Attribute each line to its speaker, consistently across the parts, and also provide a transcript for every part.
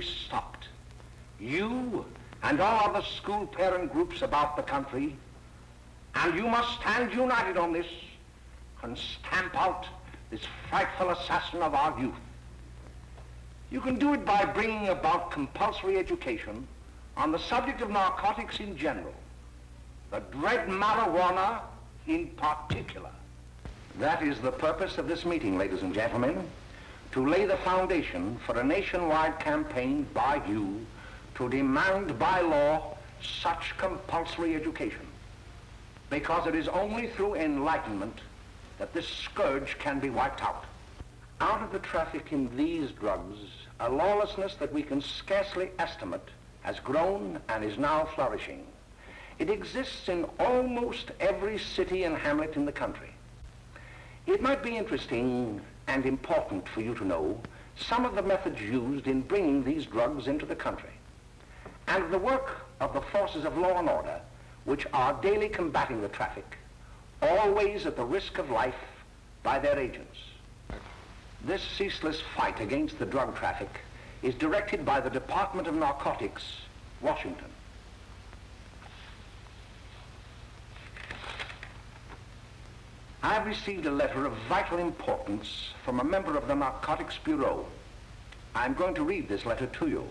Speaker 1: stopped. You and all other school parent groups about the country, and you must stand united on this and stamp out this frightful assassin of our youth. You can do it by bringing about compulsory education on the subject of narcotics in general, the dread marijuana in particular. That is the purpose of this meeting, ladies and gentlemen, to lay the foundation for a nationwide campaign by you to demand by law such compulsory education, because it is only through enlightenment that this scourge can be wiped out. Out of the traffic in these drugs, a lawlessness that we can scarcely estimate has grown and is now flourishing. It exists in almost every city and hamlet in the country. It might be interesting and important for you to know some of the methods used in bringing these drugs into the country, and the work of the forces of law and order which are daily combating the traffic, always at the risk of life by their agents. This ceaseless fight against the drug traffic is directed by the Department of Narcotics, Washington. I've received a letter of vital importance from a member of the Narcotics Bureau. I'm going to read this letter to you.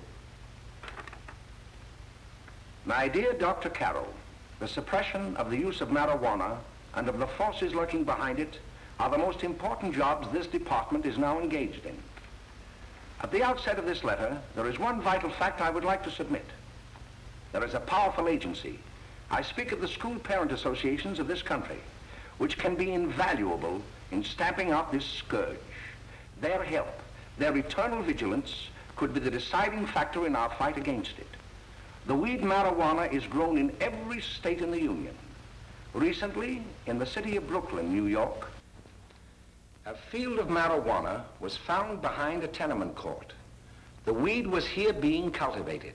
Speaker 1: My dear Dr. Carroll, the suppression of the use of marijuana and of the forces lurking behind it are the most important jobs this department is now engaged in. At the outset of this letter, there is one vital fact I would like to submit. There is a powerful agency. I speak of the school parent associations of this country, which can be invaluable in stamping out this scourge. Their help, their eternal vigilance, could be the deciding factor in our fight against it. The weed marijuana is grown in every state in the Union. Recently, in the city of Brooklyn, New York, a field of marijuana was found behind a tenement court. The weed was here being cultivated,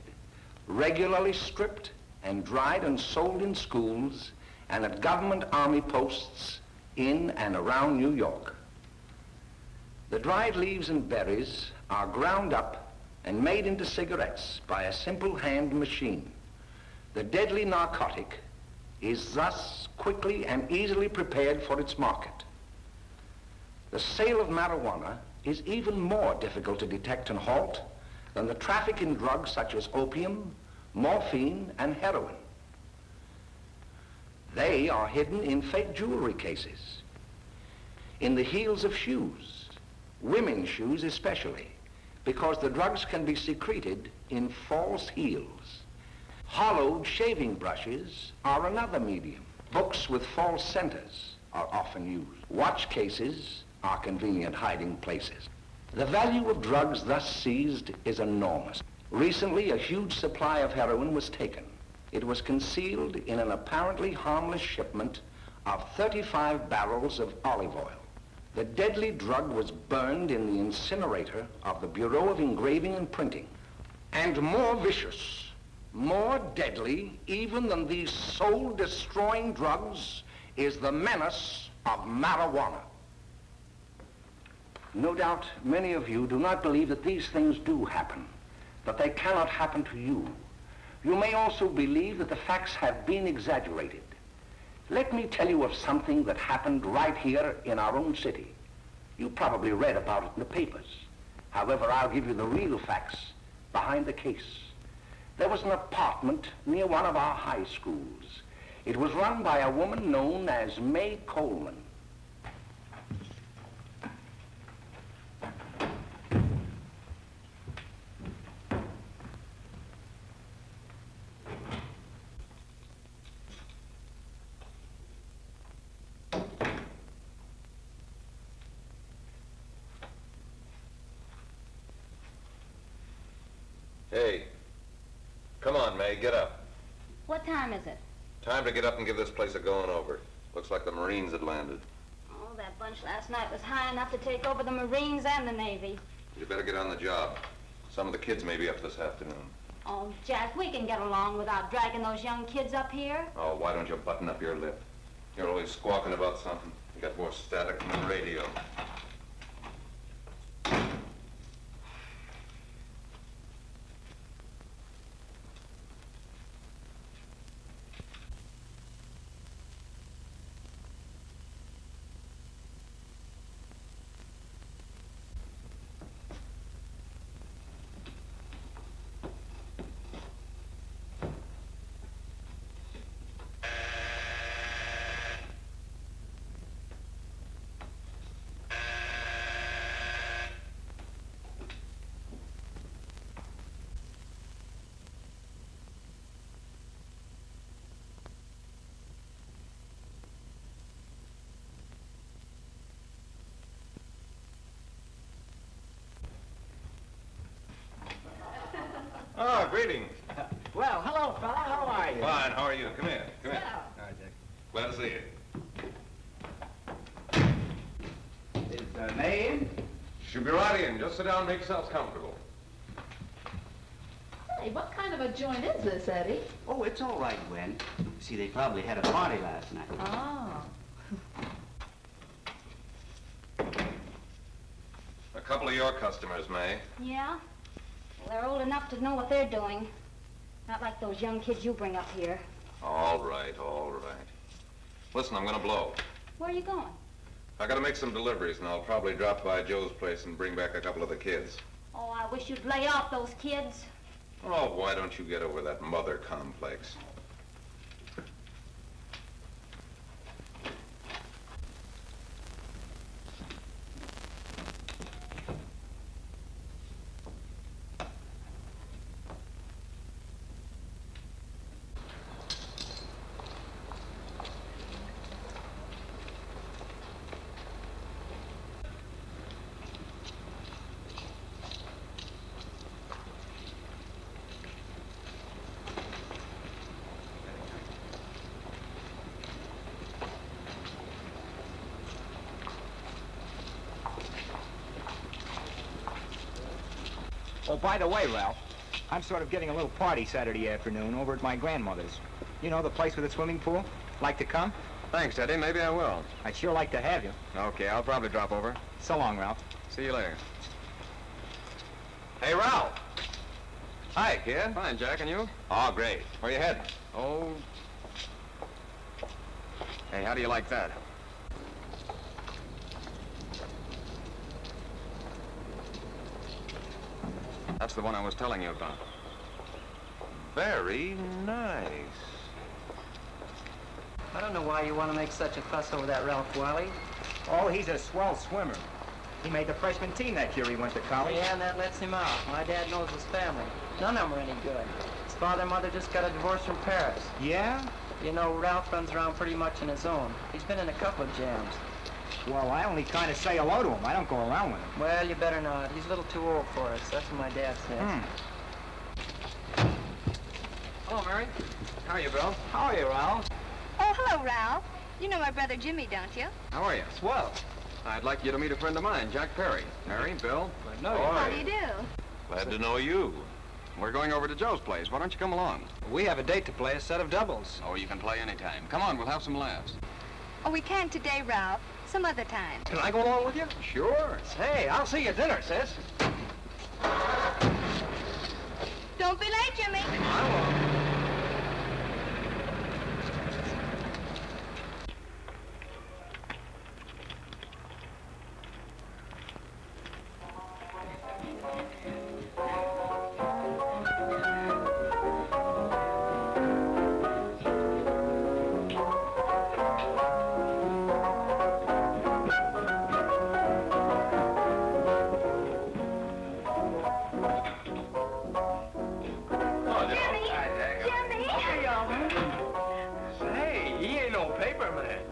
Speaker 1: regularly stripped and dried and sold in schools and at government army posts in and around New York. The dried leaves and berries are ground up and made into cigarettes by a simple hand machine. The deadly narcotic is thus quickly and easily prepared for its market. The sale of marijuana is even more difficult to detect and halt than the traffic in drugs such as opium, morphine, and heroin. They are hidden in fake jewelry cases, in the heels of shoes, women's shoes especially, because the drugs can be secreted in false heels. Hollowed shaving brushes are another medium. Books with false centers are often used. Watch cases are convenient hiding places. The value of drugs thus seized is enormous. Recently, a huge supply of heroin was taken. It was concealed in an apparently harmless shipment of 35 barrels of olive oil. The deadly drug was burned in the incinerator of the Bureau of Engraving and Printing. And more vicious, more deadly even than these soul-destroying drugs is the menace of marijuana. No doubt many of you do not believe that these things do happen, that they cannot happen to you. You may also believe that the facts have been exaggerated. Let me tell you of something that happened right here in our own city. You probably read about it in the papers. However, I'll give you the real facts behind the case. There was an apartment near one of our high schools. It was run by a woman known as May Coleman.
Speaker 2: Hey, come on, May, get up.
Speaker 3: What time is it?
Speaker 2: Time to get up and give this place a going over. Looks like the Marines had landed.
Speaker 3: Oh, that bunch last night was high enough to take over the Marines and the Navy.
Speaker 2: You better get on the job. Some of the kids may be up this afternoon.
Speaker 3: Oh, Jack, we can get along without dragging those young kids up here.
Speaker 2: Oh, why don't you button up your lip? You're always squawking about something. You got more static than the radio. greetings.
Speaker 4: Well, hello, fella. How are you?
Speaker 2: Fine, how are you? Come in. Come in.
Speaker 4: All right, Dick.
Speaker 2: Glad to see you.
Speaker 4: Is May in?
Speaker 2: She'll be right in. Just sit down and make yourselves comfortable.
Speaker 5: Hey, what kind of a joint is this, Eddie?
Speaker 6: Oh, it's all right, Gwen. See, they probably had a party last night.
Speaker 5: Oh.
Speaker 2: A couple of your customers, May.
Speaker 3: Yeah? Well, they're old enough to know what they're doing. Not like those young kids you bring up here.
Speaker 2: All right, all right. Listen, I'm gonna blow.
Speaker 3: Where are you going?
Speaker 2: I gotta make some deliveries, and I'll probably drop by Joe's place and bring back a couple of the kids.
Speaker 3: Oh, I wish you'd lay off those kids.
Speaker 2: Oh, why don't you get over that mother complex?
Speaker 4: Oh, by the way, Ralph, I'm sort of getting a little party Saturday afternoon over at my grandmother's. You know, the place with the swimming pool? Like to come?
Speaker 7: Thanks, Eddie. Maybe I will.
Speaker 4: I'd sure like to have you.
Speaker 7: Okay, I'll probably drop over.
Speaker 4: So long, Ralph.
Speaker 7: See you later.
Speaker 2: Hey, Ralph! Hi, kid.
Speaker 7: Fine, Jack, and you?
Speaker 2: Oh, great. Where you heading?
Speaker 7: Oh. Hey, how do you like that? That's the one I was telling you about.
Speaker 2: Very nice.
Speaker 8: I don't know why you want to make such a fuss over that Ralph Wiley.
Speaker 4: Oh, he's a swell swimmer. He made the freshman team that year he went to college.
Speaker 8: Yeah, and that lets him out. My dad knows his family. None of them are any good. His father and mother just got a divorce from Paris.
Speaker 4: Yeah?
Speaker 8: You know, Ralph runs around pretty much on his own. He's been in a couple of jams.
Speaker 4: Well, I only kind of say hello to him. I don't go around with him.
Speaker 8: Well, you better not. He's a little too old for us. That's what my dad says.
Speaker 7: Hello, Mary. How are you, Bill?
Speaker 4: How are you, Ralph?
Speaker 9: Oh, hello, Ralph. You know my brother Jimmy, don't you?
Speaker 7: How are you?
Speaker 4: Swell.
Speaker 7: I'd like you to meet a friend of mine, Jack Perry. Mary, Bill.
Speaker 9: How do you do?
Speaker 2: Glad to know you.
Speaker 7: We're going over to Joe's place. Why don't you come along?
Speaker 4: We have a date to play, a set of doubles.
Speaker 7: Oh, you can play anytime. Come on, we'll have some laughs.
Speaker 9: Oh, we can't today, Ralph. Some other time.
Speaker 4: Can I go along with you?
Speaker 7: Sure.
Speaker 4: Hey, I'll see you at dinner, sis.
Speaker 9: Don't be late, Jimmy.
Speaker 4: I won't.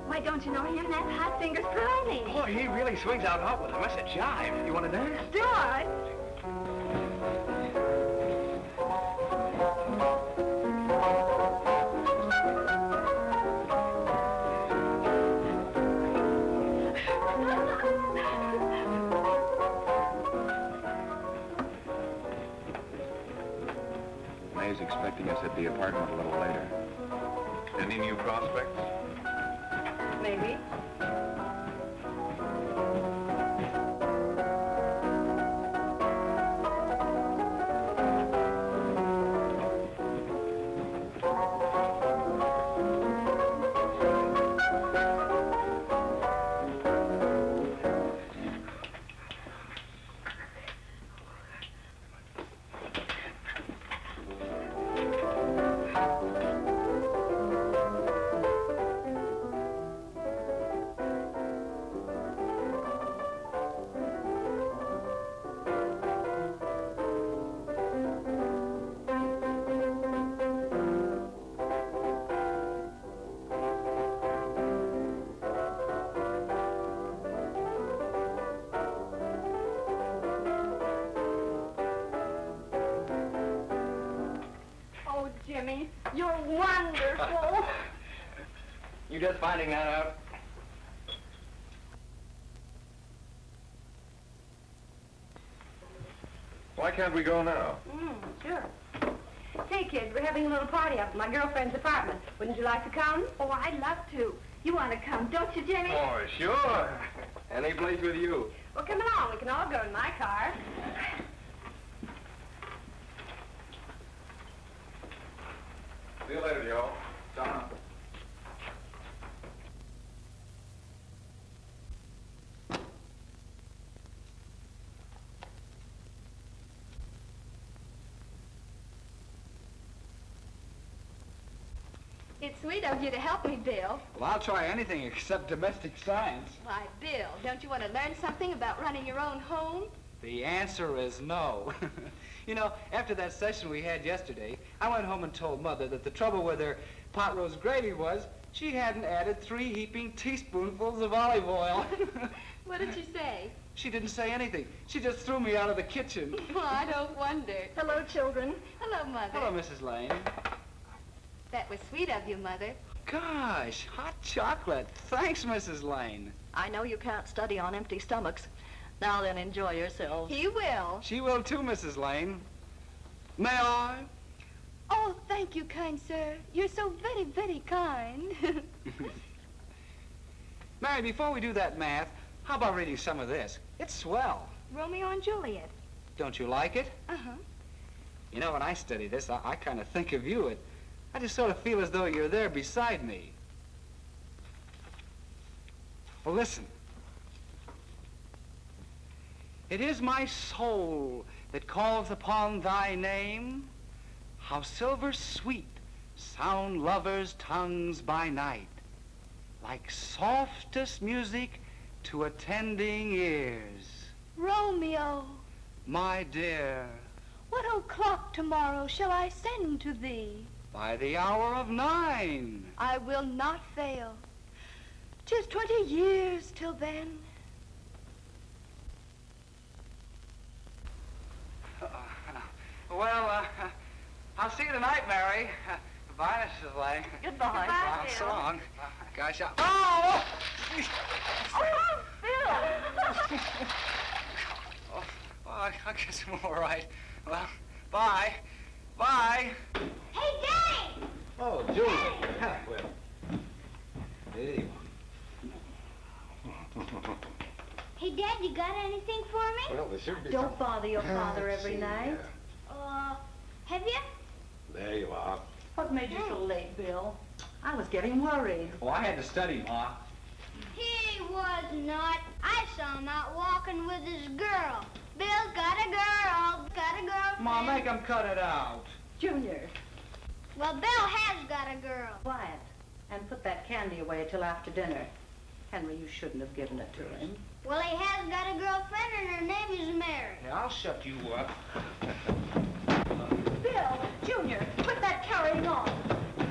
Speaker 9: Why, don't you know him? That's Hot Fingers Brownie.
Speaker 4: Oh, he really swings out hot with him. That's a jive. You want to dance?
Speaker 9: Do I?
Speaker 7: May's expecting us at the apartment a little later.
Speaker 2: Any new prospects?
Speaker 9: Maybe.
Speaker 10: You're wonderful.
Speaker 4: You just finding that out?
Speaker 2: Why can't we go now?
Speaker 10: Sure. Hey, kids, we're having a little party up at my girlfriend's apartment. Wouldn't you like to come? Oh, I'd love to. You want to come, don't you, Jimmy?
Speaker 2: Oh, sure. Any place with you.
Speaker 10: Well, come along. We can all go in my car.
Speaker 2: See you later, Joe. Donna.
Speaker 9: It's sweet of you to help me, Bill.
Speaker 4: Well, I'll try anything except domestic science.
Speaker 9: Why, Bill, don't you want to learn something about running your own home?
Speaker 4: The answer is no. You know, after that session we had yesterday, I went home and told Mother that the trouble with her pot roast gravy was she hadn't added 3 heaping teaspoonfuls of olive oil.
Speaker 9: What did she say?
Speaker 4: She didn't say anything. She just threw me out of the kitchen.
Speaker 9: Well, I don't wonder.
Speaker 10: Hello, children.
Speaker 9: Hello, Mother.
Speaker 4: Hello, Mrs. Lane.
Speaker 9: That was sweet of you, Mother.
Speaker 4: Gosh, hot chocolate. Thanks, Mrs. Lane.
Speaker 10: I know you can't study on empty stomachs. Now then, enjoy yourselves.
Speaker 9: He will.
Speaker 4: She will too, Mrs. Lane. May I?
Speaker 9: Oh, thank you, kind sir. You're so very, very kind.
Speaker 4: Mary, before we do that math, how about reading some of this? It's swell.
Speaker 9: Romeo and Juliet.
Speaker 4: Don't you like it?
Speaker 9: Uh-huh.
Speaker 4: You know, when I study this, I kind of think of you. I just sort of feel as though you're there beside me. Well, listen. It is my soul that calls upon thy name. How silver sweet sound lovers' tongues by night, like softest music to attending ears.
Speaker 9: Romeo,
Speaker 4: My dear,
Speaker 9: what o'clock tomorrow shall I send to thee?
Speaker 4: by the hour of 9.
Speaker 9: I will not fail. 'Tis 20 years till then.
Speaker 4: Well, I'll see you tonight, Mary. Goodbye, Mrs. Lane.
Speaker 10: Goodbye.
Speaker 4: Well, so long. Gosh, oh!
Speaker 10: Oh, Bill!
Speaker 4: Oh, I guess I'm all right. Well, bye. Bye.
Speaker 3: Hey, Daddy!
Speaker 4: Oh, Julie. Well, there you
Speaker 3: Hey, Dad, you got anything for me?
Speaker 2: Well, there should be
Speaker 10: Don't bother your father every night.
Speaker 3: Have you?
Speaker 2: There you are.
Speaker 10: What made you so late, Bill? I was getting worried.
Speaker 4: Oh, I had to study, Ma.
Speaker 3: He was not. I saw him out walking with his girl. Bill's got a girl. Got a girlfriend.
Speaker 4: Ma, make him cut it out.
Speaker 10: Junior,
Speaker 3: Well, Bill has got a girl.
Speaker 10: quiet. And put that candy away till after dinner. Henry, you shouldn't have given it to him.
Speaker 3: Well, he has got a girlfriend, and her name is Mary.
Speaker 4: Yeah, I'll shut you up.
Speaker 10: Bill, Junior, quit that carrying on.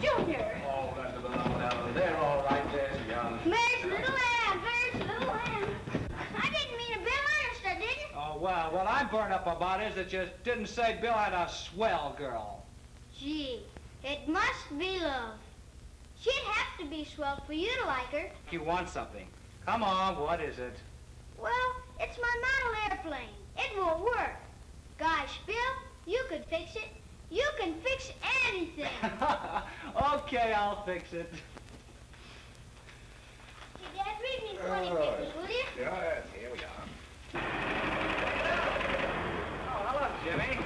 Speaker 10: Junior!
Speaker 2: Oh, that's about they're all right there, young.
Speaker 3: Mary's little lamb. Mary's little lamb. I didn't mean a Bill honest, I didn't.
Speaker 4: Oh, well, what I'm burned up about is that you didn't say Bill had a swell girl.
Speaker 3: Gee, it must be love. She'd have to be swell for you to like her.
Speaker 4: You want something. Come on, what is it?
Speaker 3: Well, it's my model airplane. It won't work. Gosh, Bill, you could fix it. You can fix anything.
Speaker 4: Okay, I'll fix it.
Speaker 3: Hey, Dad, read me 20 pictures, will you?
Speaker 2: Yeah, here we are.
Speaker 4: Oh, hello, Jimmy.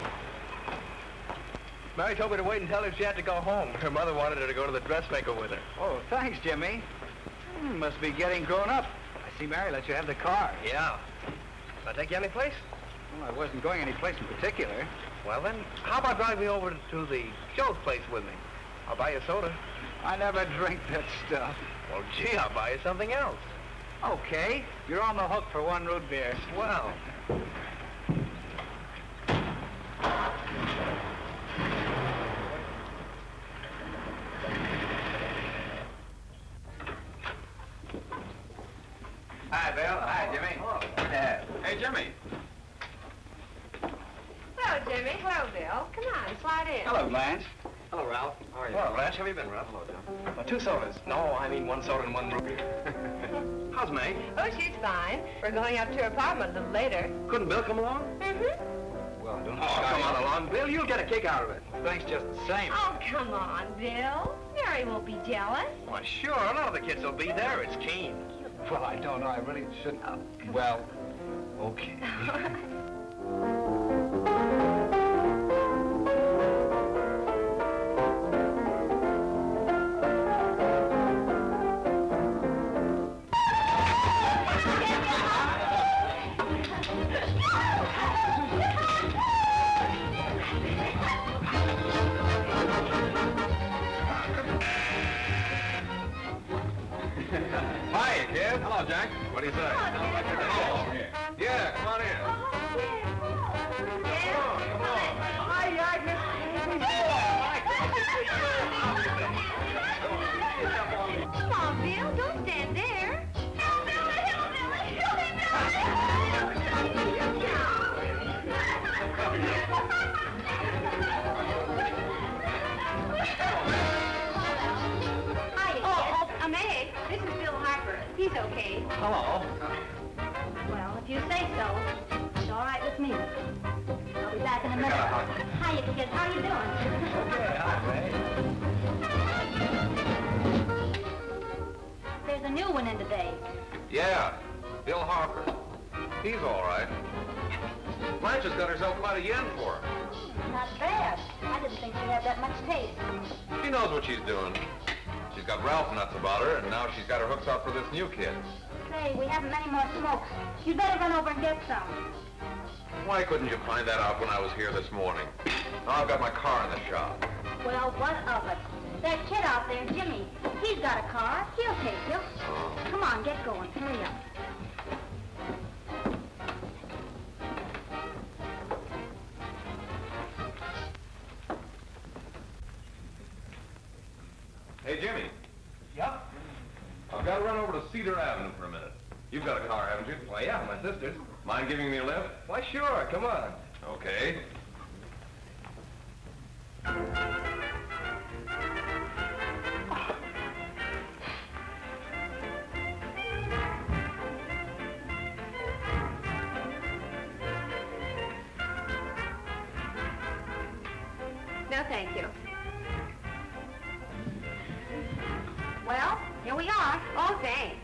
Speaker 7: Mary told me to wait and tell her she had to go home. Her mother wanted her to go to the dressmaker with her.
Speaker 4: Oh, thanks, Jimmy. Must be getting grown up. I see Mary let you have the car.
Speaker 7: Yeah. Can I take you any place?
Speaker 4: Well, I wasn't going any place in particular.
Speaker 7: Well, then, how about driving me over to the Joe's place with me? I'll buy you a soda.
Speaker 4: I never drink that stuff.
Speaker 7: Well, gee, I'll buy you something else.
Speaker 4: Okay, you're on the hook for 1 root beer.
Speaker 7: Well.
Speaker 4: Hi, Bill. Hi, Jimmy.
Speaker 7: Oh.
Speaker 4: Good to have.
Speaker 2: Hey, Jimmy.
Speaker 10: Hello, Jimmy. Hello, Bill. Come on, slide in.
Speaker 4: Hello, Blanche.
Speaker 11: Hello, Ralph. How are you?
Speaker 7: Well, Rance, how have you been, Ralph?
Speaker 11: Hello, John.
Speaker 7: 2 sodas. No, I mean 1 soda and 1 root beer. How's May?
Speaker 10: Oh, she's fine. We're going up to her apartment a little later.
Speaker 7: Couldn't Bill come along?
Speaker 10: Mm-hmm.
Speaker 7: Well, don't come on along, Bill. You'll get a kick out of it.
Speaker 11: Thanks just the same.
Speaker 10: Oh, come on, Bill. Mary won't be jealous.
Speaker 7: Why, sure. A lot of the kids will be there. It's keen.
Speaker 4: Well, I don't know. I really shouldn't. Well, okay.
Speaker 2: Hi, kid. Hello, Jack. What do you say? Yeah, come on in.
Speaker 3: Come on, Bill. Don't stand there.
Speaker 10: May, this is Bill Harper. He's okay.
Speaker 7: Hello.
Speaker 3: Well, if you say so, it's all right with me. I'll be back in a minute. Hiya, kids. How you doing?
Speaker 7: Okay, hi, May.
Speaker 3: There's a new one in today.
Speaker 2: Yeah, Bill Harper. He's all right. Blanche has got herself quite a yen for her.
Speaker 3: Not bad. I didn't think she had that much taste.
Speaker 2: She knows what she's doing. She's got Ralph nuts about her, and now she's got her hooks out for this new kid.
Speaker 3: Say, we haven't any more smoke. You'd better run over and get some.
Speaker 2: Why couldn't you find that out when I was here this morning? Now I've got my car in the shop.
Speaker 3: Well, what of it? That kid out there, Jimmy, he's got a car. He'll take you. Come on, get going. Hurry up.
Speaker 2: Hey, Jimmy.
Speaker 7: Yep.
Speaker 2: I've got to run over to Cedar Avenue for a minute. You've got a car, haven't you?
Speaker 7: Why, yeah, my sister's.
Speaker 2: Mind giving me a lift?
Speaker 7: Why, sure. Come on.
Speaker 2: Okay.
Speaker 10: No, thank you. Well, here we are. Oh, thanks.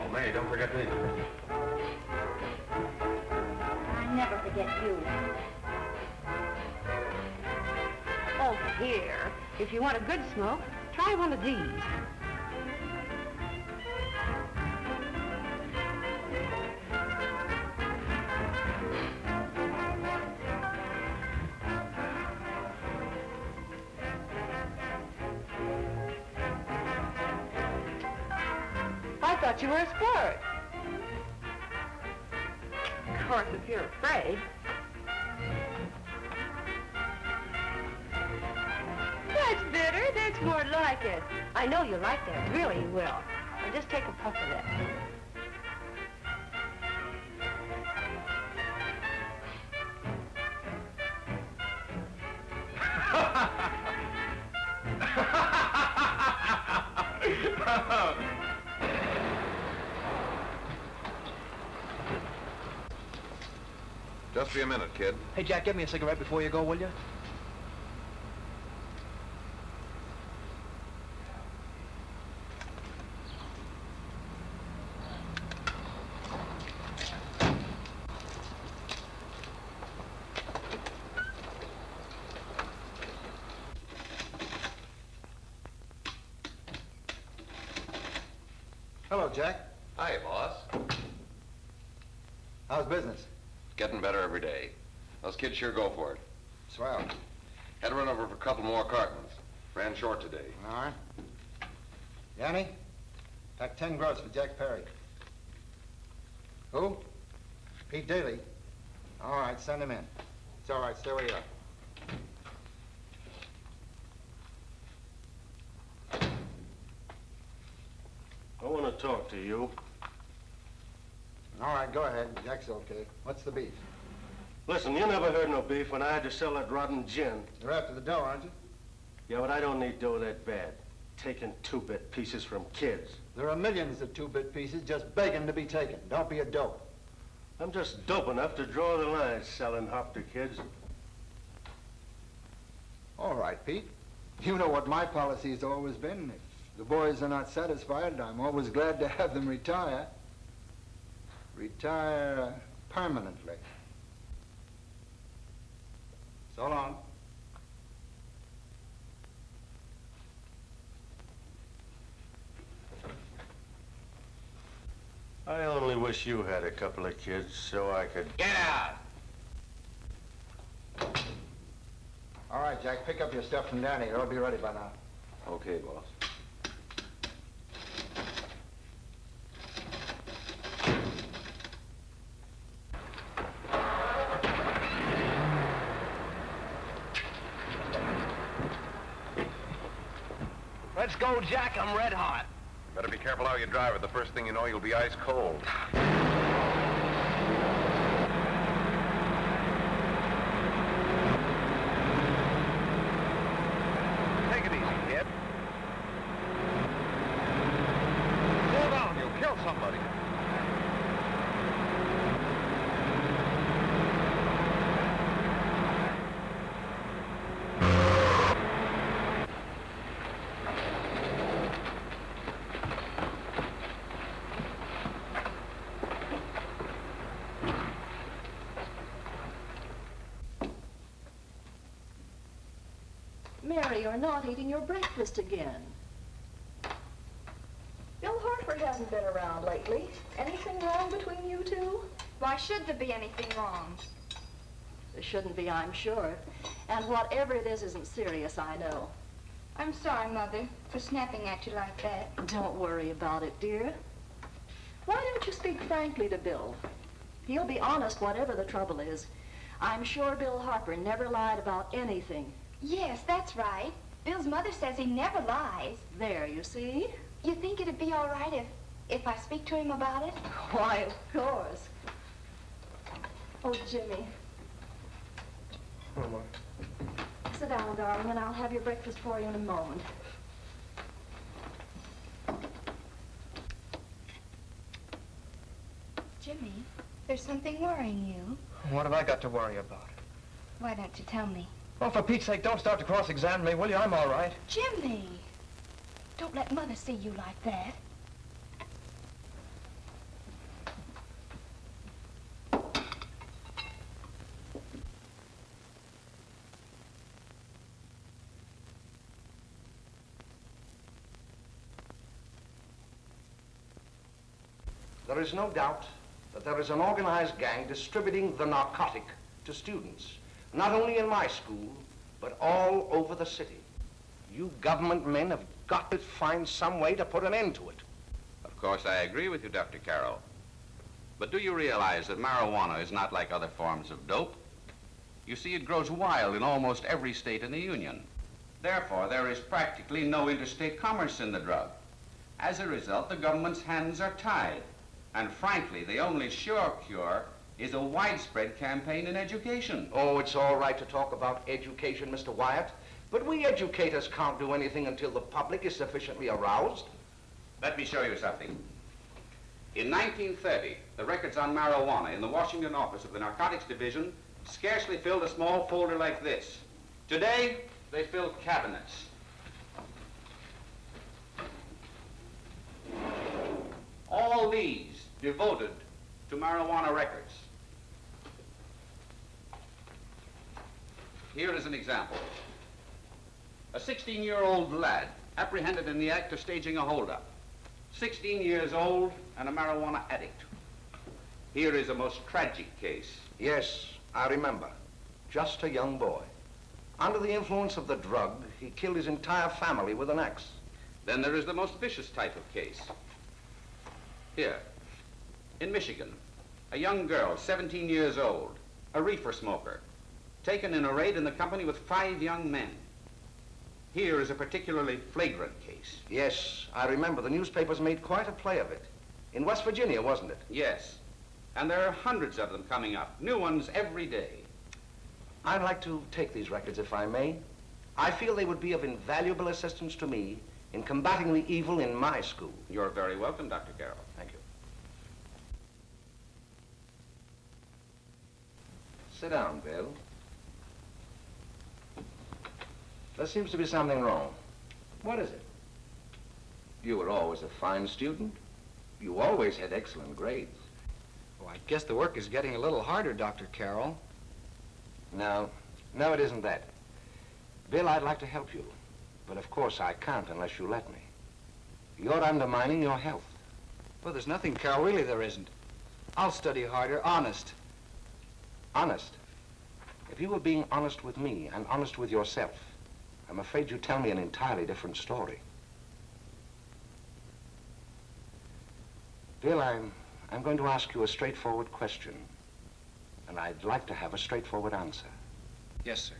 Speaker 2: Oh, May, don't forget me.
Speaker 3: I never forget you.
Speaker 10: Oh, here. If you want a good smoke, try one of these. I thought you were a sport. Of course, if you're afraid. That's better. That's more like it. I know you like that. Really, you will. Now just take a puff of that.
Speaker 2: Just be a minute, kid.
Speaker 11: Hey, Jack, give me a cigarette before you go, will you?
Speaker 12: Hello, Jack.
Speaker 2: Hi, boss.
Speaker 12: How's business?
Speaker 2: Getting better every day. Those kids sure go for it.
Speaker 12: Swell.
Speaker 2: Had to run over for a couple more cartons. Ran short today.
Speaker 12: All right. Yanni, pack 10 gross for Jack Perry. Who? Pete Daly. All right, send him in. It's all right, stay where you are.
Speaker 13: I want to talk to you.
Speaker 12: All right, go ahead. Jack's okay. What's the beef?
Speaker 13: Listen, you never heard no beef when I had to sell that rotten gin.
Speaker 12: You're after the dough, aren't you?
Speaker 13: Yeah, but I don't need dough that bad. Taking two-bit pieces from kids.
Speaker 12: There are millions of two-bit pieces just begging to be taken. Don't be a dope.
Speaker 13: I'm just dope enough to draw the line selling hop to kids.
Speaker 12: All right, Pete. You know what my policy has always been. If the boys are not satisfied, I'm always glad to have them retire. Retire permanently. So long.
Speaker 13: I only wish you had a couple of kids so I could...
Speaker 1: Get out!
Speaker 12: All right, Jack, pick up your stuff from down here. It'll be ready by now.
Speaker 13: Okay, boss.
Speaker 7: Let's go, Jack. I'm red hot.
Speaker 2: Better be careful how you drive it. The first thing you know, you'll be ice cold. Take it easy, kid. Slow down, you'll kill somebody.
Speaker 5: Mary, you're not eating your breakfast again. Bill Harper hasn't been around lately. Anything wrong between you two?
Speaker 3: Why should there be anything wrong?
Speaker 5: There shouldn't be, I'm sure. And whatever it is isn't serious, I know.
Speaker 3: I'm sorry, Mother, for snapping at you like that.
Speaker 5: Don't worry about it, dear. Why don't you speak frankly to Bill? He'll be honest whatever the trouble is. I'm sure Bill Harper never lied about anything.
Speaker 3: Yes, that's right. Bill's mother says he never lies.
Speaker 5: There, you see?
Speaker 3: You think it'd be all right if I speak to him about it?
Speaker 5: Why, of course. Oh, Jimmy.
Speaker 12: Mama.
Speaker 5: Sit down, darling, and I'll have your breakfast for you in a moment.
Speaker 3: Jimmy, there's something worrying you.
Speaker 11: What have I got to worry about?
Speaker 3: Why don't you tell me?
Speaker 11: Oh, for Pete's sake, don't start to cross-examine me, will you? I'm all right.
Speaker 3: Jimmy! Don't let Mother see you like that.
Speaker 1: There is no doubt that there is an organized gang distributing the narcotic to students, not only in my school, but all over the city. You government men have got to find some way to put an end to it.
Speaker 14: Of course, I agree with you, Dr. Carroll. But do you realize that marijuana is not like other forms of dope? You see, it grows wild in almost every state in the Union. Therefore, there is practically no interstate commerce in the drug. As a result, the government's hands are tied. And frankly, the only sure cure is a widespread campaign in education.
Speaker 1: Oh, it's all right to talk about education, Mr. Wyatt, but we educators can't do anything until the public is sufficiently aroused.
Speaker 14: Let me show you something. In 1930, the records on marijuana in the Washington office of the Narcotics Division scarcely filled a small folder like this. Today, they fill cabinets. All these devoted to marijuana records. Here is an example. A 16-year-old lad apprehended in the act of staging a holdup. 16 years old and a marijuana addict. Here is a most tragic case.
Speaker 1: Yes, I remember. Just a young boy. Under the influence of the drug, he killed his entire family with an axe.
Speaker 14: Then there is the most vicious type of case. Here, in Michigan, a young girl, 17 years old, a reefer smoker, taken in a raid in the company with 5 young men. Here is a particularly flagrant case.
Speaker 1: Yes, I remember. The newspapers made quite a play of it. In West Virginia, wasn't it?
Speaker 14: Yes. And there are hundreds of them coming up, new ones every day.
Speaker 15: I'd like to take these records, if I may. I feel they would be of invaluable assistance to me in combating the evil in my school.
Speaker 14: You're very welcome, Dr. Carroll.
Speaker 15: Thank you. Sit down, Bill. There seems to be something wrong. What is it? You were always a fine student. You always had excellent grades.
Speaker 4: Well, I guess the work is getting a little harder, Dr. Carroll.
Speaker 15: No, it isn't that. Bill, I'd like to help you, but of course I can't unless you let me. You're undermining your health.
Speaker 4: Well, there's nothing, Carroll, really there isn't. I'll study harder, honest.
Speaker 15: Honest? If you were being honest with me and honest with yourself, I'm afraid you'd tell me an entirely different story. Bill, I'm going to ask you a straightforward question, and I'd like to have a straightforward answer.
Speaker 4: Yes, sir.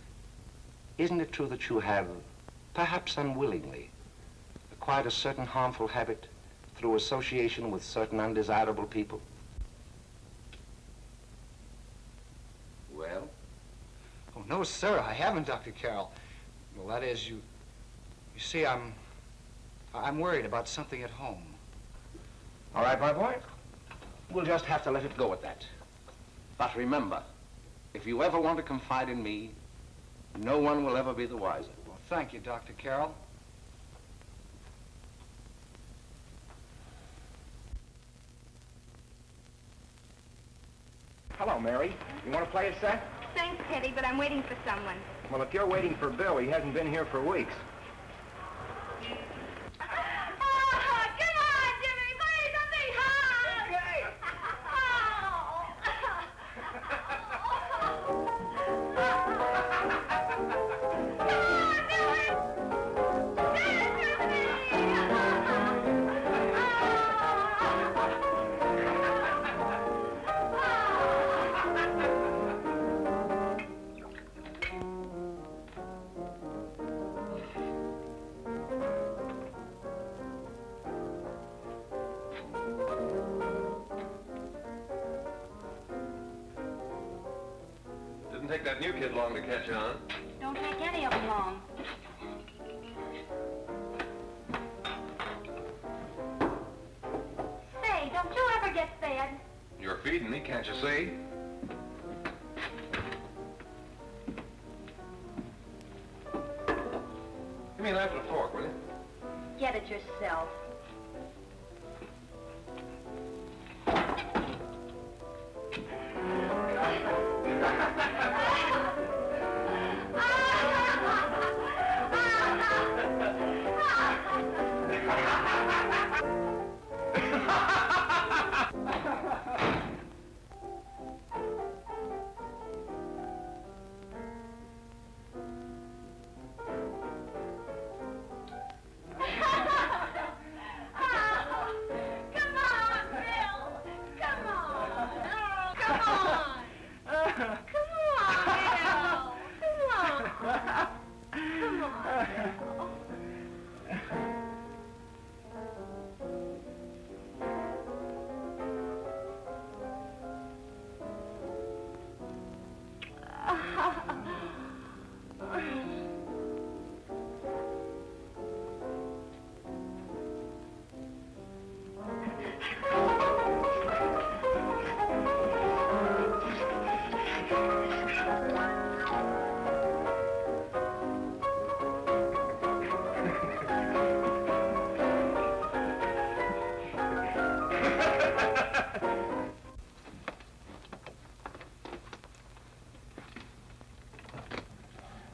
Speaker 15: Isn't it true that you have, perhaps unwillingly, acquired a certain harmful habit through association with certain undesirable people? Well?
Speaker 4: Oh, no, sir, I haven't, Dr. Carroll. Well, that is, you see, I'm worried about something at home.
Speaker 15: All right, my boy. We'll just have to let it go at that. But remember, if you ever want to confide in me, no one will ever be the wiser.
Speaker 4: Well, thank you, Dr. Carroll.
Speaker 16: Hello, Mary. You want to play a set?
Speaker 10: Thanks, Teddy, but I'm waiting for someone.
Speaker 16: Well, if you're waiting for Bill, he hasn't been here for weeks.
Speaker 2: Didn't take that new kid long to catch on.
Speaker 10: Don't take any of them long. Say, don't you ever get fed?
Speaker 2: You're feeding me, can't you see? Give me a knife and a fork, will you?
Speaker 10: Get it yourself.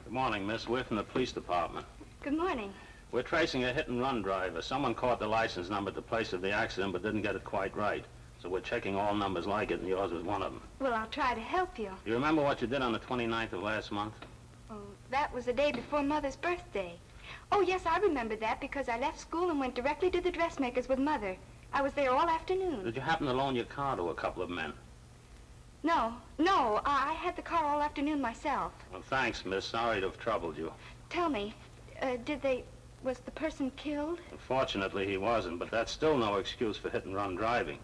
Speaker 17: Good morning, Miss. We're from the police department.
Speaker 10: Good morning.
Speaker 17: We're tracing a hit-and-run driver. Someone caught the license number at the place of the accident but didn't get it quite right. So we're checking all numbers like it, and yours was one of them.
Speaker 9: Well, I'll try to help you.
Speaker 17: You remember what you did on the 29th of last month?
Speaker 9: Oh, that was the day before Mother's birthday. Oh, yes, I remember that because I left school and went directly to the dressmaker's with Mother. I was there all afternoon.
Speaker 17: Did you happen to loan your car to a couple of men?
Speaker 9: No, I had the car all afternoon myself.
Speaker 17: Well, thanks, miss. Sorry to have troubled you.
Speaker 9: Tell me, was the person killed?
Speaker 17: Unfortunately, he wasn't, but that's still no excuse for hit-and-run driving.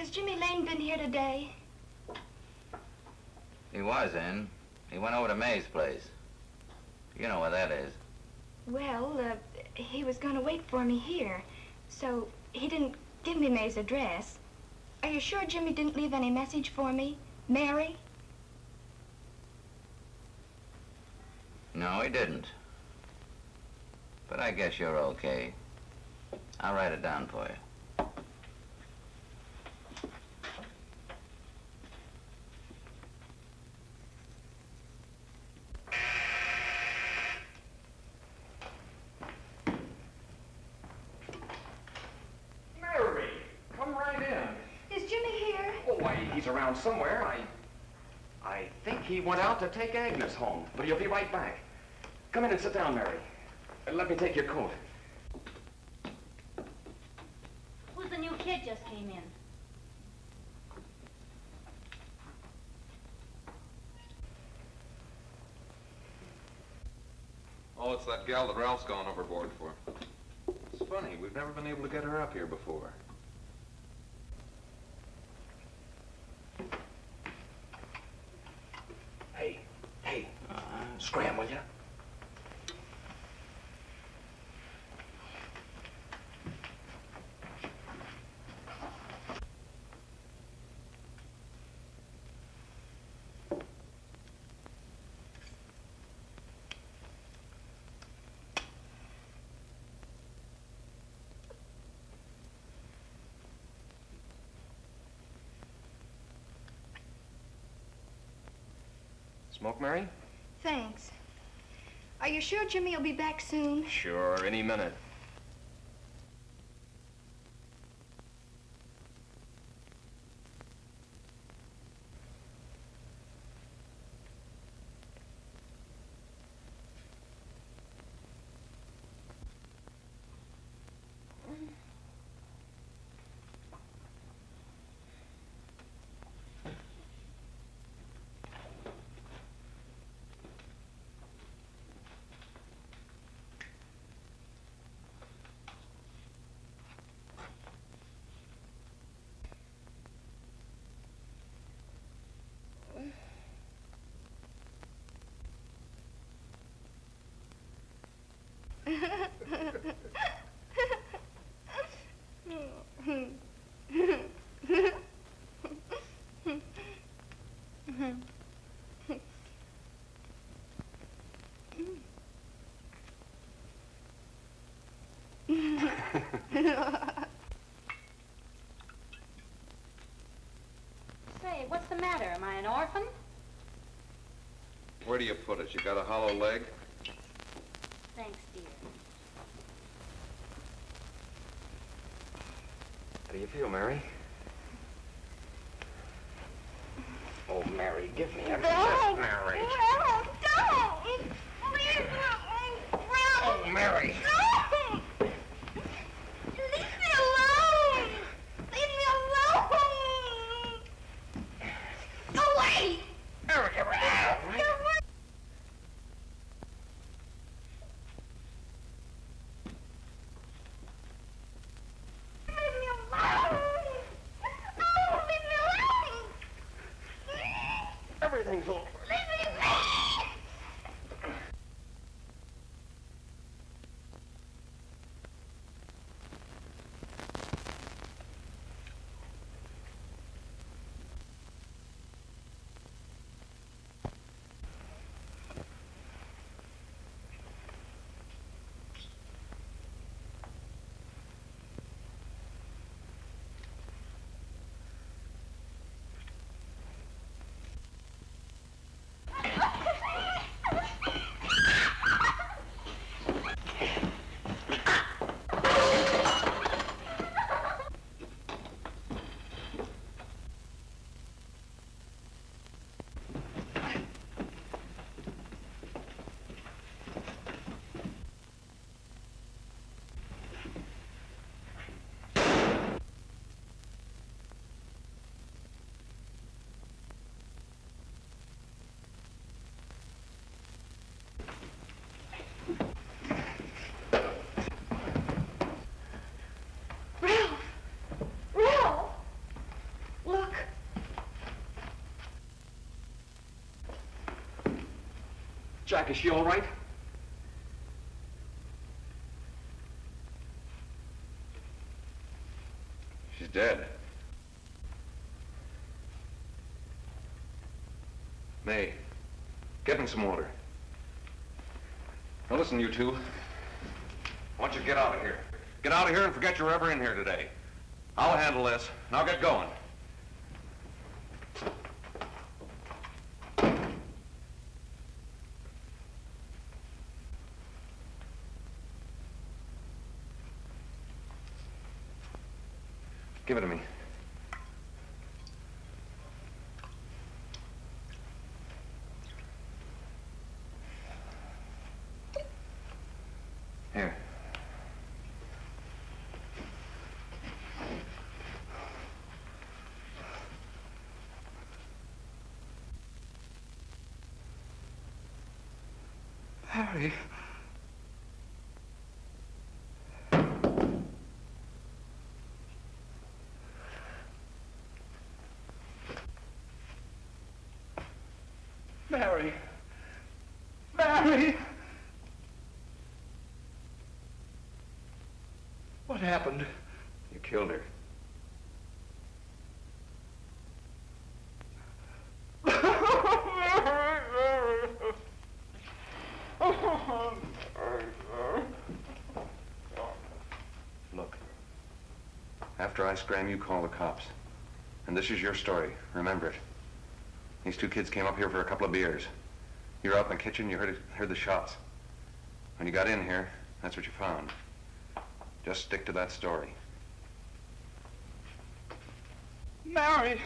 Speaker 9: Has Jimmy Lane been here today?
Speaker 18: He was in. He went over to May's place. You know where that is.
Speaker 9: Well, he was going to wait for me here, so he didn't give me May's address. Are you sure Jimmy didn't leave any message for me? Mary?
Speaker 18: No, he didn't. But I guess you're okay. I'll write it down for you.
Speaker 2: Mary, come right in.
Speaker 9: Is Jimmy here?
Speaker 2: Oh, why, he's around somewhere. I think he went out to take Agnes home, but he'll be right back. Come in and sit down, Mary. Let me take your coat.
Speaker 10: Who's the new kid just came in?
Speaker 2: Oh, it's that gal that Ralph's gone overboard for. It's funny, we've never been able to get her up here before. Hey, scram, will you? Smoke, Mary?
Speaker 9: Thanks. Are you sure Jimmy will be back soon?
Speaker 2: Sure, any minute.
Speaker 10: Say, what's the matter? Am I an orphan?
Speaker 2: Where do you put it? You got a hollow leg?
Speaker 10: Thanks, dear.
Speaker 2: How do you feel, Mary? Oh, Mary, give me a kiss, Mary.
Speaker 3: No, don't! Please,
Speaker 2: Oh, Mary.
Speaker 3: don't! Leave me alone! Leave me alone! Go away!
Speaker 2: Mary,
Speaker 3: Go away! Leave me alone! Oh, leave me alone!
Speaker 2: Everything's over.
Speaker 3: Leave me alone!
Speaker 2: Jack, is she all right?
Speaker 19: She's dead. May, get me some water. Now listen, you two. I want you to get out of here. Get out of here and forget you're ever in here today. I'll handle this, and I'll get going. Give it to me. Here.
Speaker 4: Harry. Mary. Mary! What happened?
Speaker 19: You killed her. Look, after I scram, you call the cops. And this is your story. Remember it. These two kids came up here for a couple of beers. You were out in the kitchen, you heard the shots. When you got in here, that's what you found. Just stick to that story.
Speaker 4: Mary!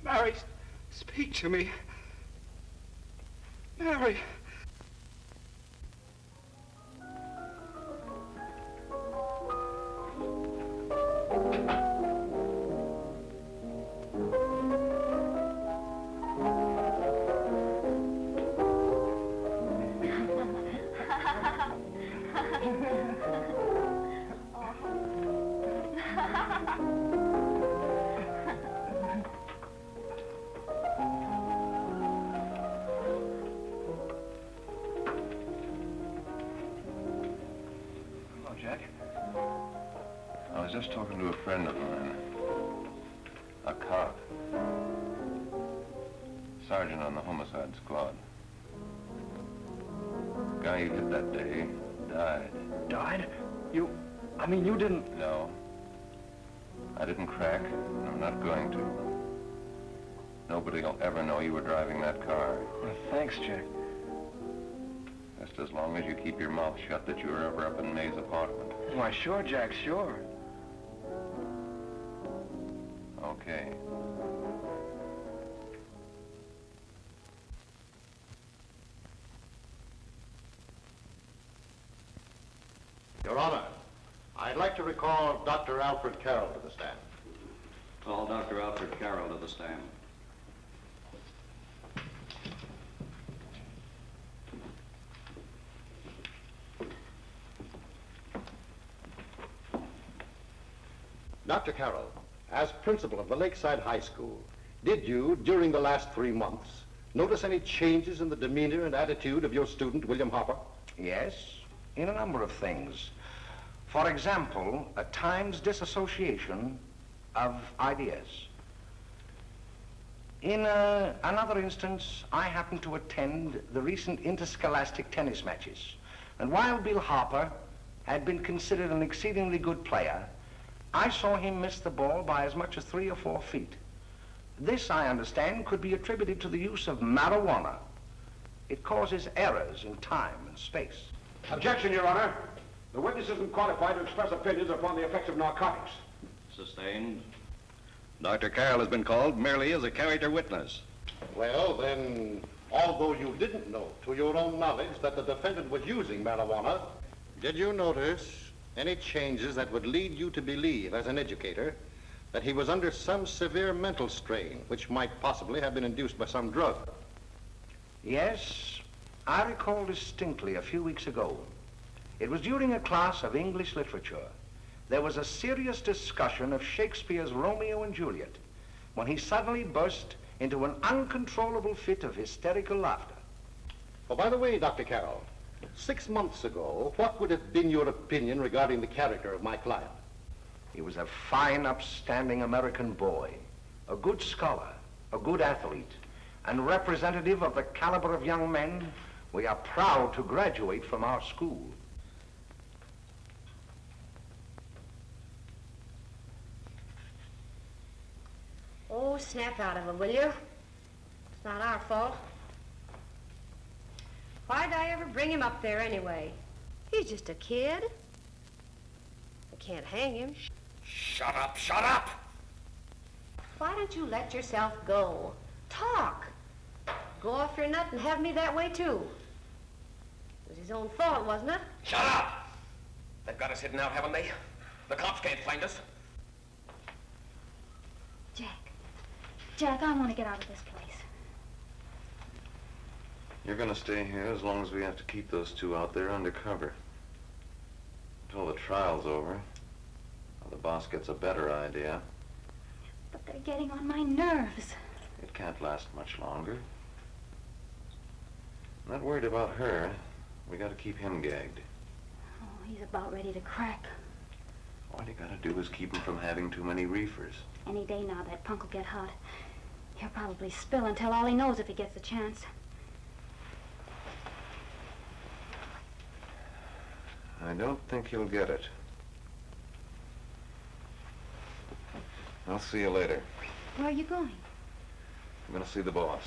Speaker 4: Mary, speak to me. Mary!
Speaker 19: I was just talking to a friend of mine, a cop, sergeant on the homicide squad. The guy you hit that day died.
Speaker 2: Died? You didn't...
Speaker 19: No. I didn't crack, and I'm not going to. Nobody will ever know you were driving that car.
Speaker 2: Well, thanks, Jack.
Speaker 19: Just as long as you keep your mouth shut that you were ever up in May's apartment.
Speaker 2: Why, sure, Jack, sure.
Speaker 19: Okay.
Speaker 20: Your Honor, I'd like to recall Dr. Alfred Carroll to the stand.
Speaker 21: Call Dr. Alfred Carroll to the stand.
Speaker 20: Dr. Carroll, as principal of the Lakeside High School, did you, during the last 3 months, notice any changes in the demeanor and attitude of your student, William Hopper?
Speaker 1: Yes, in a number of things. For example, at times disassociation of ideas. In another instance, I happened to attend the recent interscholastic tennis matches. And while Bill Harper had been considered an exceedingly good player, I saw him miss the ball by as much as 3 or 4 feet. This, I understand, could be attributed to the use of marijuana. It causes errors in time and space.
Speaker 22: Objection, Your Honor. The witness isn't qualified to express opinions upon the effects of narcotics.
Speaker 21: Sustained.
Speaker 23: Dr. Carroll has been called merely as a character witness.
Speaker 20: Well, then, although you didn't know to your own knowledge that the defendant was using marijuana, did you notice any changes that would lead you to believe, as an educator, that he was under some severe mental strain, which might possibly have been induced by some drug?
Speaker 1: Yes, I recall distinctly a few weeks ago. It was during a class of English literature. There was a serious discussion of Shakespeare's Romeo and Juliet, when he suddenly burst into an uncontrollable fit of hysterical laughter.
Speaker 20: Oh, by the way, Dr. Carroll, 6 months ago, what would have been your opinion regarding the character of my client?
Speaker 1: He was a fine, upstanding American boy, a good scholar, a good athlete, and representative of the caliber of young men we are proud to graduate from our school.
Speaker 10: Oh, snap out of it, will you? It's not our fault. Why'd I ever bring him up there anyway? He's just a kid. I can't hang him.
Speaker 1: Shut up, shut up!
Speaker 10: Why don't you let yourself go? Talk. Go off your nut and have me that way, too. It was his own fault, wasn't it?
Speaker 2: Shut up! They've got us hidden out, haven't they? The cops can't find us.
Speaker 9: Jack, I want to get out of this place.
Speaker 19: You're gonna stay here as long as we have to keep those two out there undercover. Until the trial's over. Or the boss gets a better idea.
Speaker 9: But they're getting on my nerves.
Speaker 19: It can't last much longer. I'm not worried about her. We gotta keep him gagged.
Speaker 9: Oh, he's about ready to crack.
Speaker 19: All you gotta do is keep him from having too many reefers.
Speaker 9: Any day now, that punk will get hot. He'll probably spill and tell all he knows if he gets the chance.
Speaker 19: I don't think he'll get it. I'll see you later.
Speaker 9: Where are you going?
Speaker 19: I'm gonna see the boss.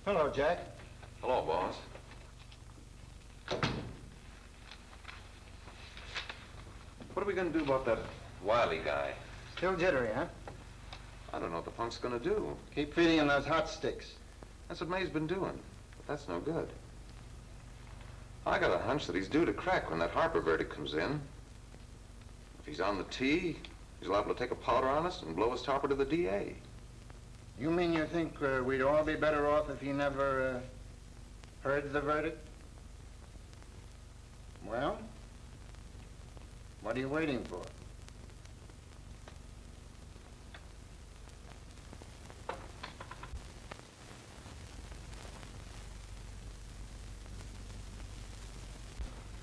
Speaker 12: Hello, Jack.
Speaker 19: Hello, boss. What are we gonna do about that Wiley guy?
Speaker 12: Still jittery, huh?
Speaker 19: I don't know what the punk's gonna do.
Speaker 12: Keep feeding him those hot sticks.
Speaker 19: That's what May's been doing, but that's no good. I got a hunch that he's due to crack when that Harper verdict comes in. If he's on the tee, he's liable to take a powder on us and blow his topper to the DA.
Speaker 12: You mean you think we'd all be better off if he never heard the verdict? Well, what are you waiting for?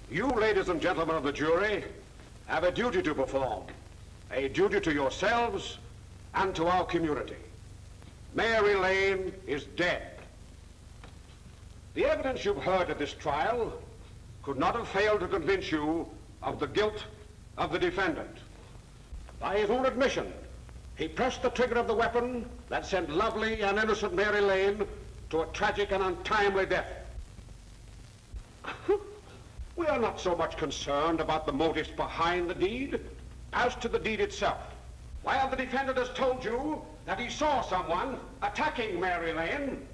Speaker 22: You, ladies and gentlemen of the jury, have a duty to perform. A duty to yourselves and to our community. Mary Lane is dead. The evidence you've heard at this trial could not have failed to convince you of the guilt of the defendant. By his own admission, he pressed the trigger of the weapon that sent lovely and innocent Mary Lane to a tragic and untimely death. We are not so much concerned about the motives behind the deed as to the deed itself. While the defendant has told you that he saw someone attacking Mary Lane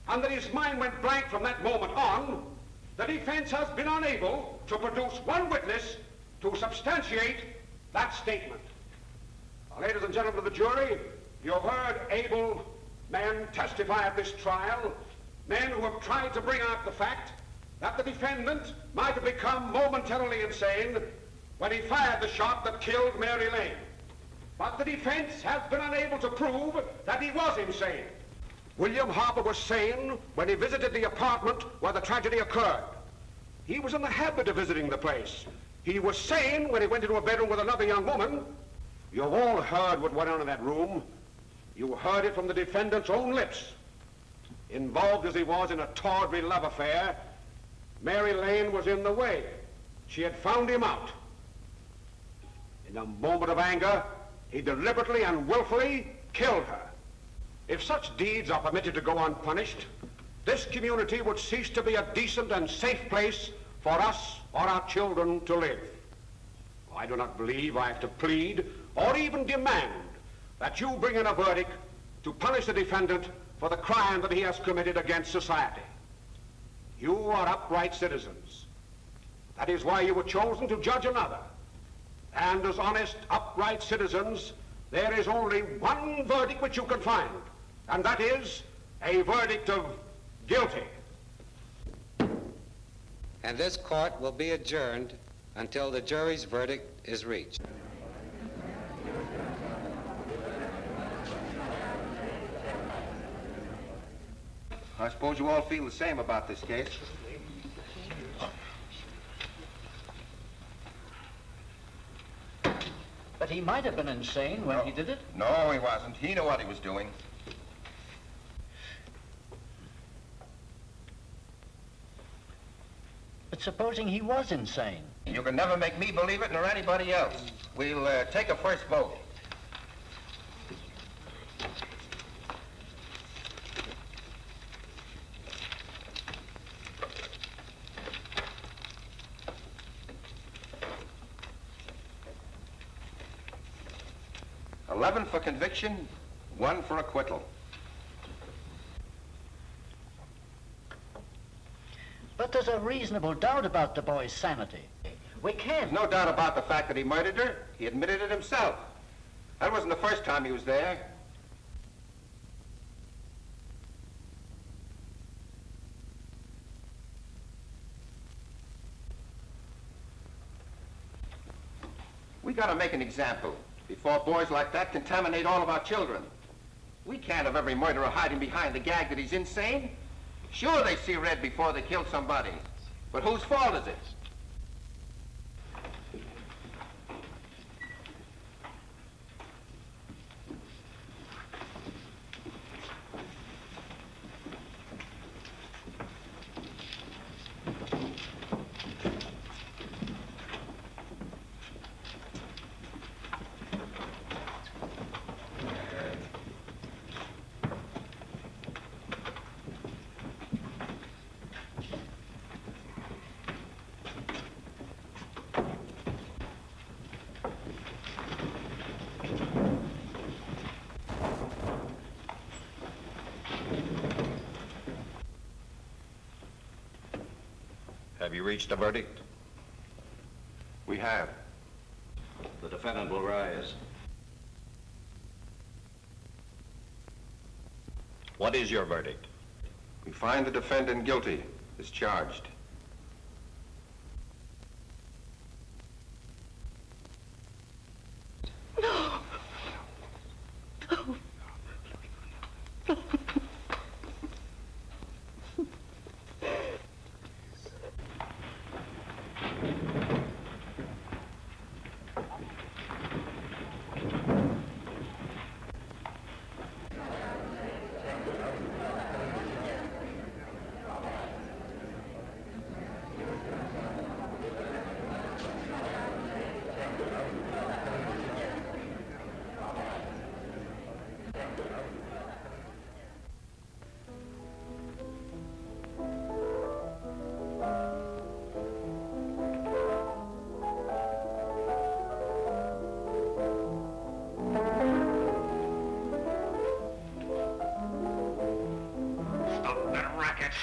Speaker 22: and that his mind went blank from that moment on, the defense has been unable to produce one witness to substantiate that statement. Now, ladies and gentlemen of the jury, you've heard able men testify at this trial, men who have tried to bring out the fact that the defendant might have become momentarily insane when he fired the shot that killed Mary Lane. But the defense has been unable to prove that he was insane. William Harper was sane when he visited the apartment where the tragedy occurred. He was in the habit of visiting the place. He was sane when he went into a bedroom with another young woman. You've all heard what went on in that room. You heard it from the defendant's own lips. Involved as he was in a tawdry love affair, Mary Lane was in the way. She had found him out. In a moment of anger, he deliberately and willfully killed her. If such deeds are permitted to go unpunished, this community would cease to be a decent and safe place for us or our children to live. I do not believe I have to plead or even demand that you bring in a verdict to punish the defendant for the crime that he has committed against society. You are upright citizens. That is why you were chosen to judge another. And as honest, upright citizens, there is only one verdict which you can find, and that is a verdict of guilty.
Speaker 6: And this court will be adjourned until the jury's verdict is reached.
Speaker 15: I suppose you all feel the same about this case.
Speaker 8: But he might have been insane when he did it.
Speaker 15: No, he wasn't. He knew what he was doing.
Speaker 8: But supposing he was insane?
Speaker 15: You can never make me believe it nor anybody else. We'll take a first vote. $11 for conviction, 1 for acquittal.
Speaker 8: But there's a reasonable doubt about the boy's sanity. We can't.
Speaker 15: There's no doubt about the fact that he murdered her. He admitted it himself. That wasn't the first time he was there. We gotta make an example before boys like that contaminate all of our children. We can't have every murderer hiding behind the gag that he's insane. Sure, they see red before they kill somebody. But whose fault is it?
Speaker 21: Have you reached a verdict?
Speaker 19: We have.
Speaker 21: The defendant will rise. What is your verdict?
Speaker 19: We find the defendant guilty as charged.
Speaker 5: No. No.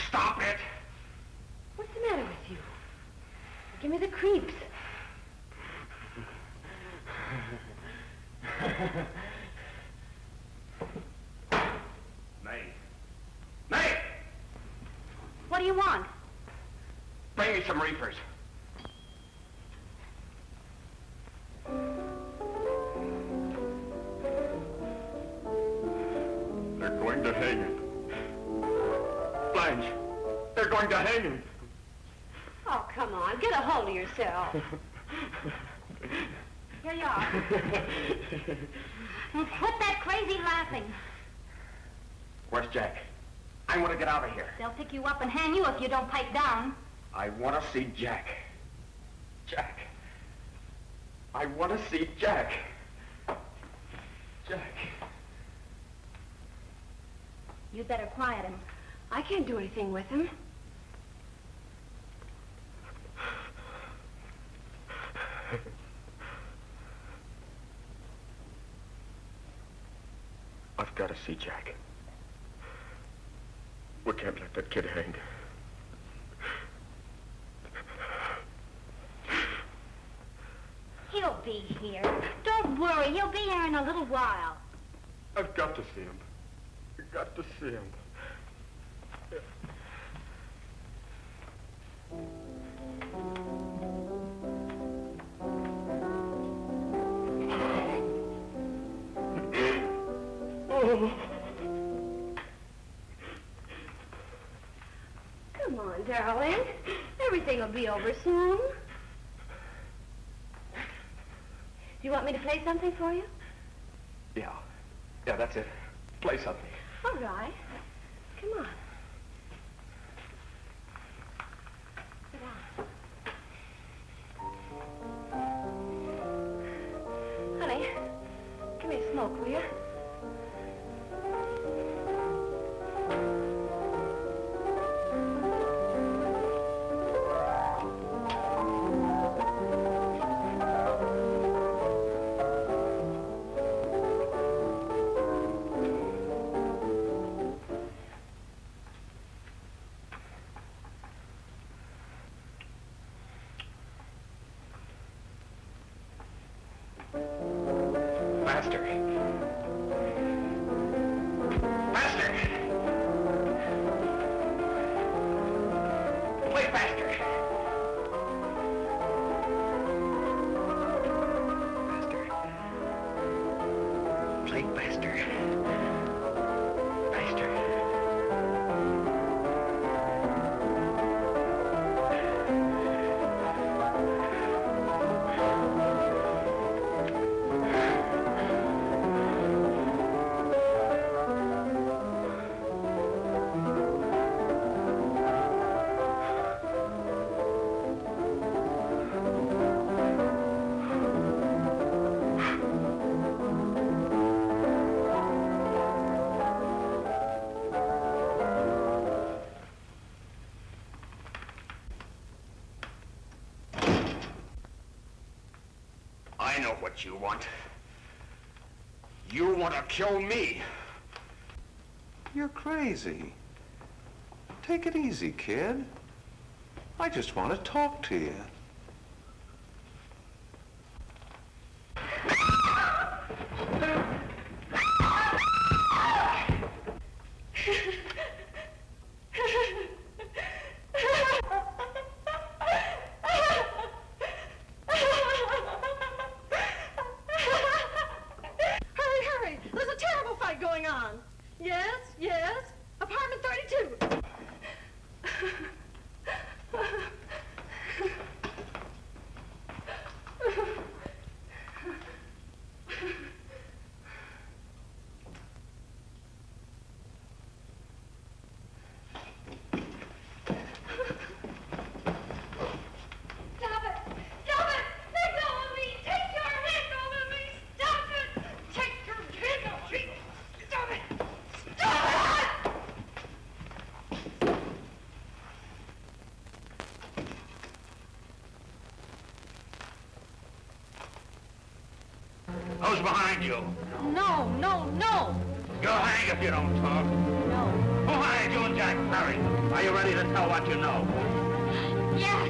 Speaker 1: Stop it!
Speaker 10: What's the matter with you? Give me the creeps.
Speaker 1: May. May!
Speaker 10: What do you want?
Speaker 1: Bring me some reefers.
Speaker 22: They're going to hang him. Blanche, they're going to hang him.
Speaker 10: Oh, come on. Get a hold of yourself. Here you are. Quit that crazy laughing.
Speaker 1: Where's Jack? I want to get out of here.
Speaker 10: They'll pick you up and hang you if you don't pipe down.
Speaker 1: I want to see Jack. Jack. I want to see Jack. Jack.
Speaker 10: You'd better quiet him. I can't do anything with him.
Speaker 22: I've got to see Jack. We can't let that kid hang.
Speaker 10: He'll be here. Don't worry, he'll be here in a little while.
Speaker 22: I've got to see him. I've got to see him.
Speaker 3: Come on, darling. Everything will be over soon. Do you want me to play something for you?
Speaker 2: Yeah. Yeah, that's it. Play something.
Speaker 3: All right. Come on. Sit down. Honey, give me a smoke, will you?
Speaker 2: Faster. Faster. Play faster. Faster. Play faster. Faster. I know what you want. You want to kill me.
Speaker 19: You're crazy. Take it easy, kid. I just want to talk to you.
Speaker 5: Hurry! There's a terrible fight going on. Yes. Apartment 32.
Speaker 1: Who's behind you?
Speaker 5: No.
Speaker 1: You'll hang if you don't talk.
Speaker 5: No.
Speaker 1: Who hired you and Jack Perry? Are you ready to tell what you know?
Speaker 5: Yes.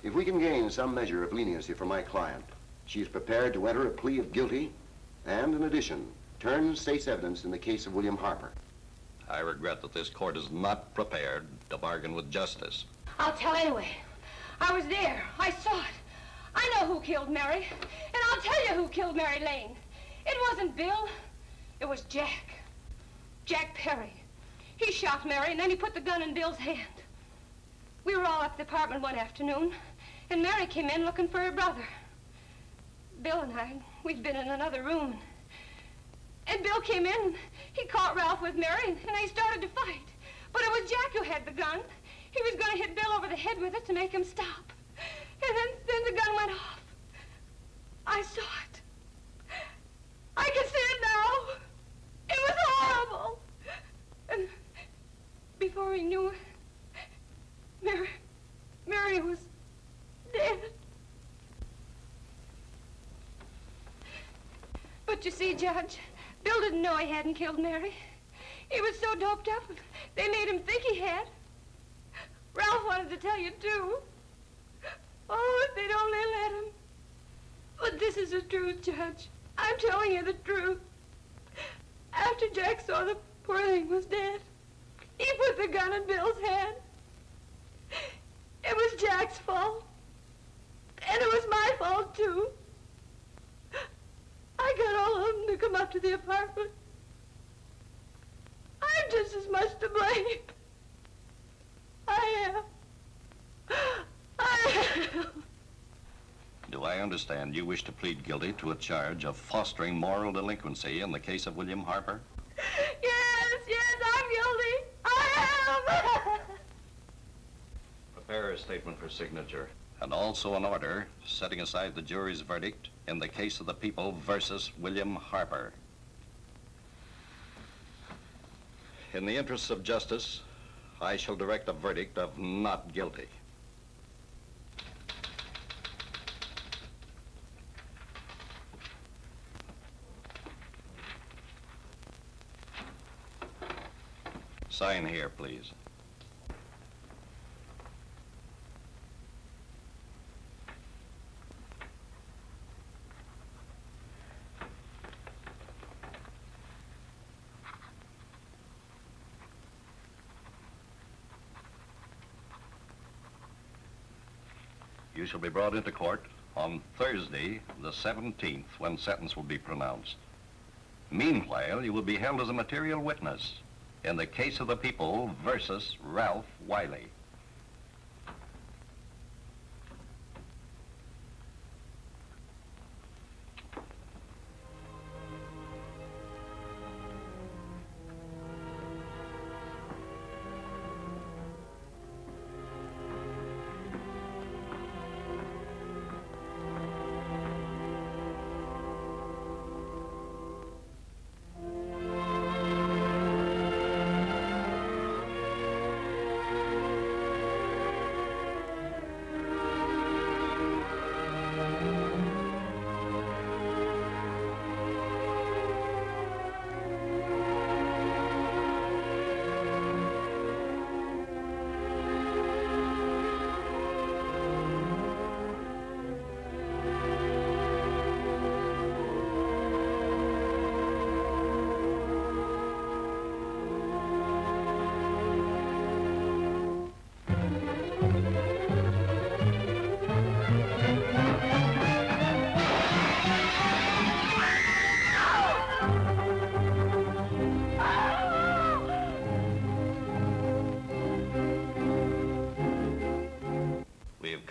Speaker 7: If we can gain some measure of leniency for my client, she is prepared to enter a plea of guilty and, in addition, turn state's evidence in the case of William Harper.
Speaker 21: I regret that this court is not prepared to bargain with justice.
Speaker 11: I'll tell anyway. I was there. I saw it. I know who killed Mary. And I'll tell you who killed Mary Lane. It wasn't Bill. It was Jack. Jack Perry. He shot Mary, and then he put the gun in Bill's hand. We were all up at the apartment one afternoon, and Mary came in looking for her brother. Bill and I, we'd been in another room. And Bill came in, and he caught Ralph with Mary, and they started to fight. But it was Jack who had the gun. He was going to hit Bill over the head with it to make him stop. And then the gun went off. I saw it. I can see it now. It was horrible. And before he knew it, Mary was dead. But you see, Judge, Bill didn't know he hadn't killed Mary. He was so doped up, they made him think he had. Ralph wanted to tell you, too. Oh, if they'd only let him. But this is the truth, Judge. I'm telling you the truth. After Jack saw the poor thing was dead, he put the gun in Bill's hand. It was Jack's fault. And it was my fault, too. I got all of them to come up to the apartment. I'm just as much to blame. I am.
Speaker 21: Do I understand you wish to plead guilty to a charge of fostering moral delinquency in the case of William Harper?
Speaker 11: Yes, I'm guilty. I am.
Speaker 21: Prepare a statement for signature. And also an order setting aside the jury's verdict in the case of the people versus William Harper. In the interests of justice, I shall direct a verdict of not guilty. Sign here, please. You shall be brought into court on Thursday, the 17th, when sentence will be pronounced. Meanwhile, you will be held as a material witness in the case of the people versus Ralph Wiley.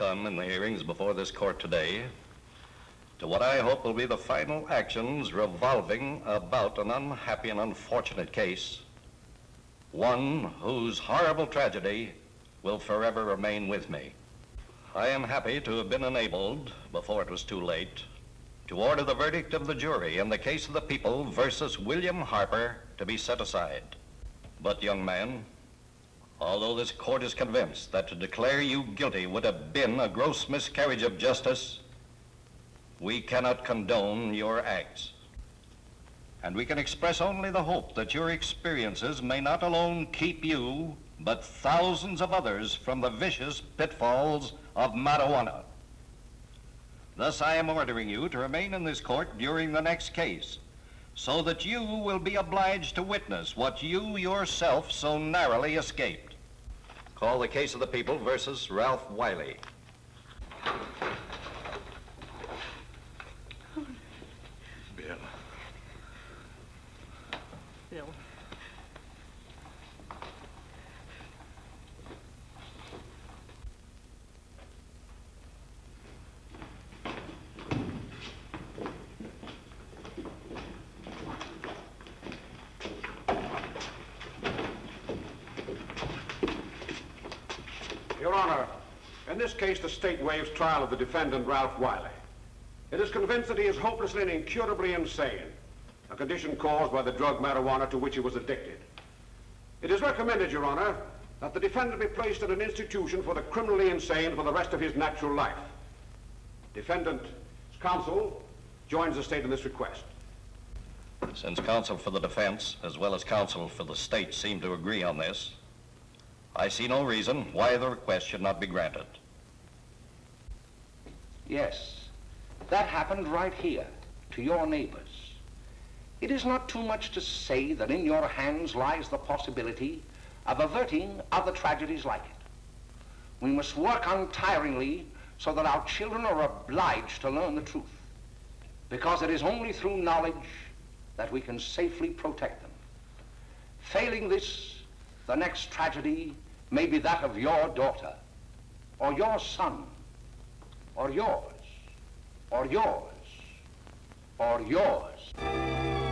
Speaker 21: In the hearings before this court today to what I hope will be the final actions revolving about an unhappy and unfortunate case, one whose horrible tragedy will forever remain with me. I am happy to have been enabled, before it was too late, to order the verdict of the jury in the case of the people versus William Harper to be set aside. But, young man, although this court is convinced that to declare you guilty would have been a gross miscarriage of justice, we cannot condone your acts. And we can express only the hope that your experiences may not alone keep you, but thousands of others from the vicious pitfalls of marijuana. Thus, I am ordering you to remain in this court during the next case, so that you will be obliged to witness what you yourself so narrowly escaped. Call the case of the people versus Ralph Wiley. Bill.
Speaker 5: Bill.
Speaker 22: this case, the state waives trial of the defendant, Ralph Wiley. It is convinced that he is hopelessly and incurably insane, a condition caused by the drug marijuana to which he was addicted. It is recommended, Your Honor, that the defendant be placed in an institution for the criminally insane for the rest of his natural life. Defendant's counsel joins the state in this request.
Speaker 21: Since counsel for the defense, as well as counsel for the state, seem to agree on this, I see no reason why the request should not be granted.
Speaker 1: Yes, that happened right here, to your neighbors. It is not too much to say that in your hands lies the possibility of averting other tragedies like it. We must work untiringly so that our children are obliged to learn the truth, because it is only through knowledge that we can safely protect them. Failing this, the next tragedy may be that of your daughter, or your son, or yours, or yours, or yours.